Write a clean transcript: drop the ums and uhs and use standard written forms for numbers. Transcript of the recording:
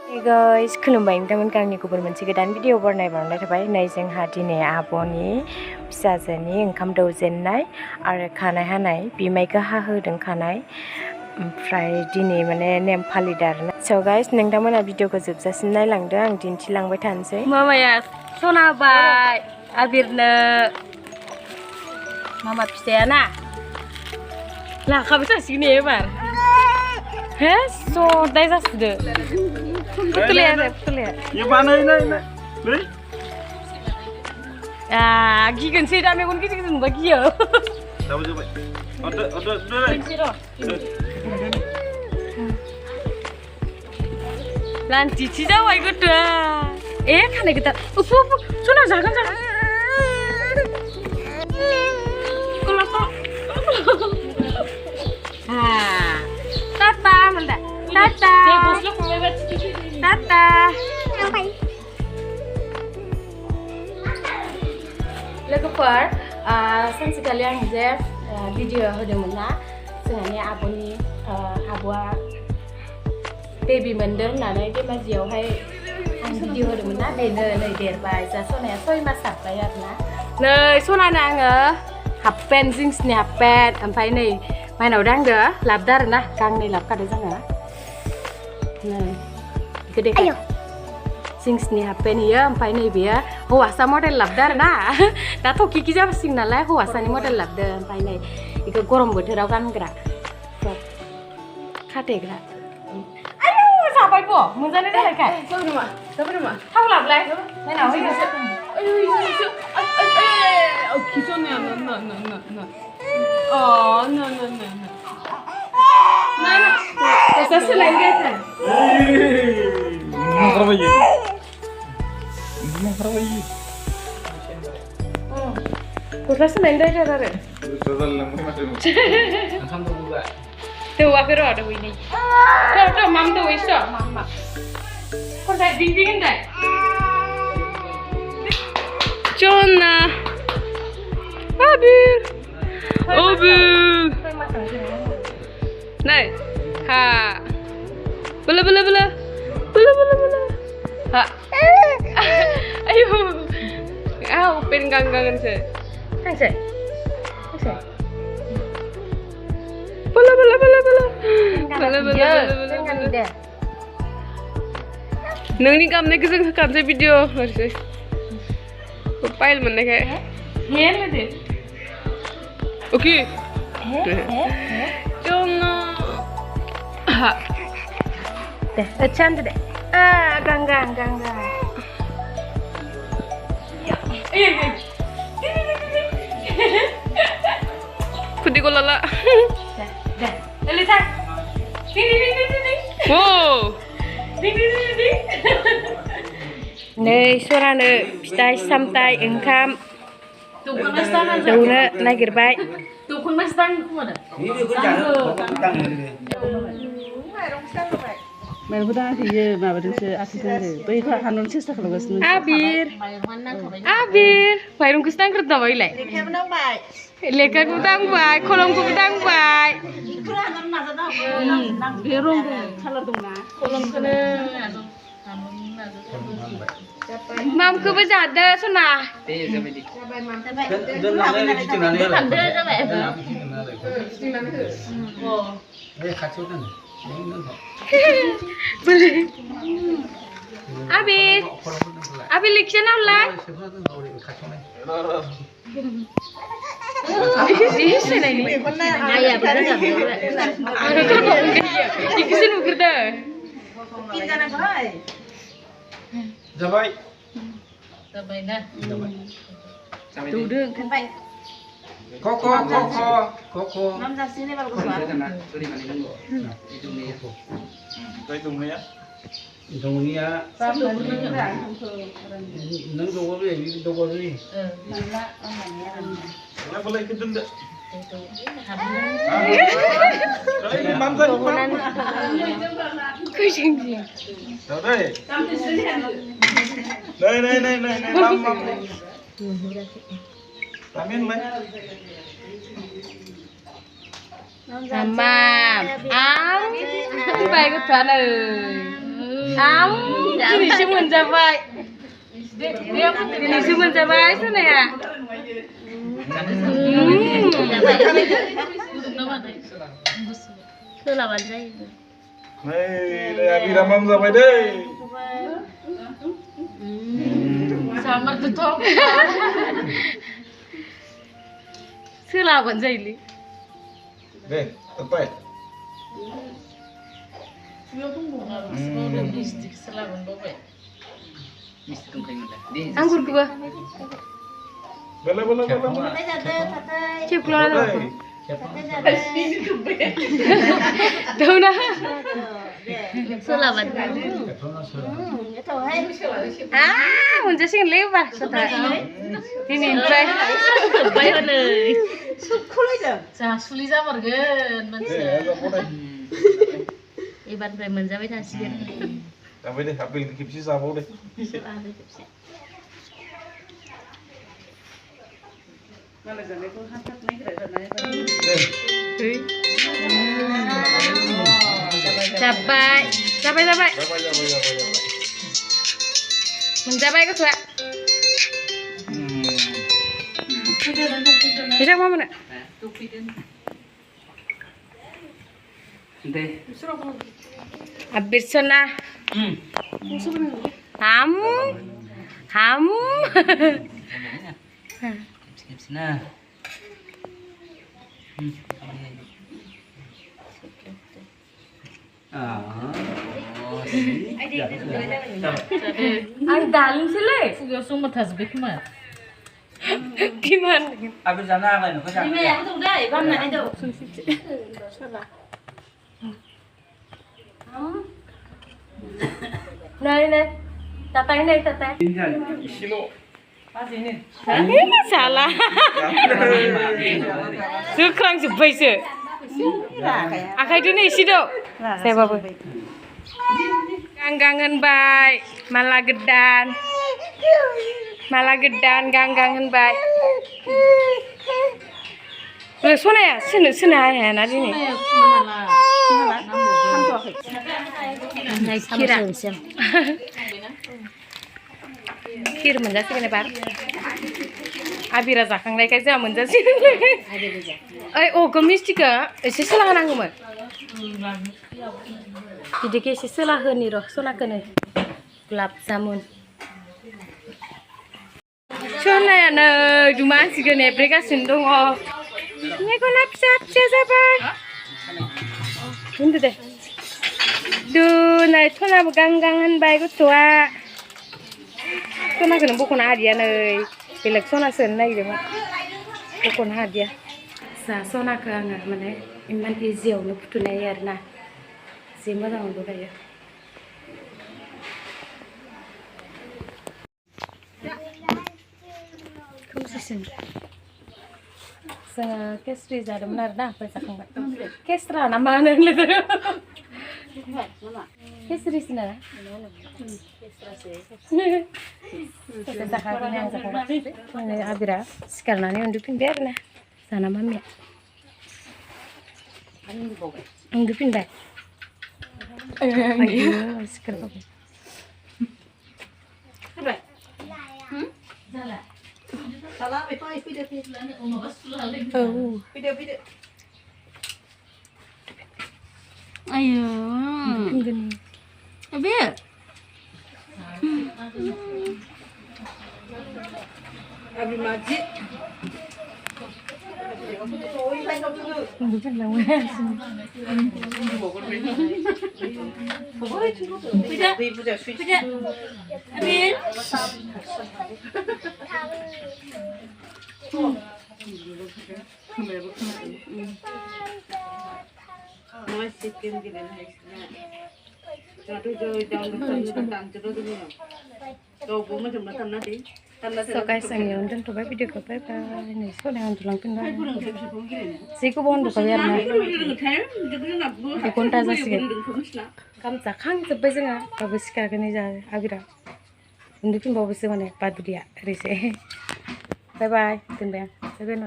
Hey guys, खुलुमबाय नोंथांमोनखौ आंनि गुबुन मोनसे गोदान भिडिअ बरनायबावनाय थाबाय। नै जोंहा दिनै आब'नि फिसाजोनि ओंखाम दौजेननाय आरो खानाय हानाय बिमाइखौ हाहोदों खानाय ओमफ्राय दिनै माने नेम फालिदों आरोना। स' गाइस नोंथांमोना भिडिअखौ जोबजासिम नायलांदो, आं दिन्थिलांबाय थानोसै। मामाया सना होबाय आबिरनो, मामा फिसाया ना लाखाबाय थासिगोन एबार। हे सदाय जासिदो फुथुलाया गिगोनसै दा मेगन गिदिर गिदिर नुबा गियो। लान्थिथि जाबाय गोदोआ खानाय गोदान सना जागोन Tata, mana? Tata. Tata. Lwgwpwr, सानसेखालि आं जे भिडिअ होदोंमोन ना, जोंहानि आब'आ बेबि मोनदों होननानै धेमाजियावहाय आं भिडिअ होदोंमोन ना। नै देरबाय, जा सनाया 6 मास हाबबाय आरोना। नै सनानो आङो हाफ पेन्ट, जिन्सनि हाफ पेन्ट, ओमफ्राय नै माइनाव दांदो लाबदो आरोना, गांनै लाबखादो जोङो। नै गोदे जिन्सनि हाफ पेन्ट होयो, ओमफ्राय नै बेयो हौवासा मडेल लाबदो आरोना। दा थकिखि जाबसिगोन नालाय हौवासानि मडेल लाबदो, ओमफ्राय नै बेखौ गरम बोथोराव गानग्रा खाथेग्रा। आयौ जाबायबो मोजाङै जाबायखाय थाव लाबलाय माइनाव Bisa selengket kan? Bisa selengket kan ada? Tuh aku ada ini. Tuh mam tuh iso mama. Kok dah dingin dah? Jonna, Abir, Abir. Này, ha, bela, ha, ayo, pengen ganggangan sih, bela, neng ni kamu nekizeng kamu video harusnya, file mana kayak, iya deh, oke, Jonna. Deh, cantik deh. Ganggang. Kudi ko lala. Dah. Lihat. Ding. Wow. Ding. Nei, suarane fitai samtai engkam. Dauna nagirbay. Tukun mas tang mana? Mereka thì mà bây giờ aku sendiri, bây giờ hanun sih tak logas nih. Abir, bayarung kustang kerja baik. Lekar kutang baik, kolong kutang baik. Berong kalau dong na, Kolong kene. Mam ku berjada sona. Boleh. Abir likshan apa? Ini ini. Ayah betul. Ada apa? Ikisin bekerja. Kita nak baik. Jabai. Jabai dah. duduk kan. Koko. Nam dah sini baru keluar. Itu ya. Nang dogo ni, dogo ni. Mana boleh kita ndak? Mamsan. Kucing dia. Dai. Nei, mam. Amin, mai. Mama, ang baik ke sana. दिनैसो मोनजाबाय दिनैसो मोनजाबाय सोनाया सोलाबानो जायो Nei, Abir mam sampai deh. Sama tutup. Soलाबानो जायोलै Deh, tepai. Anggur gua. Bela. Cip keluar apa? Tahu nah. Soलाबानो. Menjadi lebar setelah. Diminta. Bayar nih. Suli zamargen manusia. Ibarat menjabai hasil. Sampai deh, ambil kipsi sama deh. Capai. Mencapai ke suara. Bisa mau mana? Abir sana. Ham. Nah. Ang dalim sila eh. Sudah semua tasbih mah. Gimana? Abir sana apa nih? Kau Ini yang tuh deh, bang naidw. Nah, tatay. Kilo. Salah. Sekarang sebaiknya. Akai dini isi dok. Saya bawa. Ganggangan baik, malah gedan, ganggangan baik. Sona ya, sena ya nadi ni. Kir menjadi kene bar. Abira zakanglai kai ja menjadi. Oh, misti ka, ese salah nangguman. Jadi kese salah ni roh, sona kene. Gelap jamun. Sona ya na, cuma sih kene mereka sindung oh. Ini kau napsap siapa? Ini deh. Naik sona ganggangan baik tua. Sona kena bukan hadiah nih. Pilih sona senai deh mak. Bukan hadiah. Sona keangah mana? Iman izin untuk tunai yarna. Siapa yang untuk ya? Kamu sih Kesri jadi benar dah pesa kang. Kesra nama anda ni tu. Kesri sini. Pesa kang ni yang sakang. Ini Abira. Sekarang ni undupin biar na. Sana mami. Undupin dah. Ayo sekarang. Salah. Salah, video. Oh. Video. Ayo. Abir. Abir majid. Puja. Abir. So guys, ang yun dun to ba video ko pa ni so na tulang pindah. Siko bon do kaya na. Di konta sa sige. Kam sa khang sa ba nga kabis ka ni ja Abira. Hindi pin bawa bisi mana padu dia rise. Bye bye. Tinda. Bye no.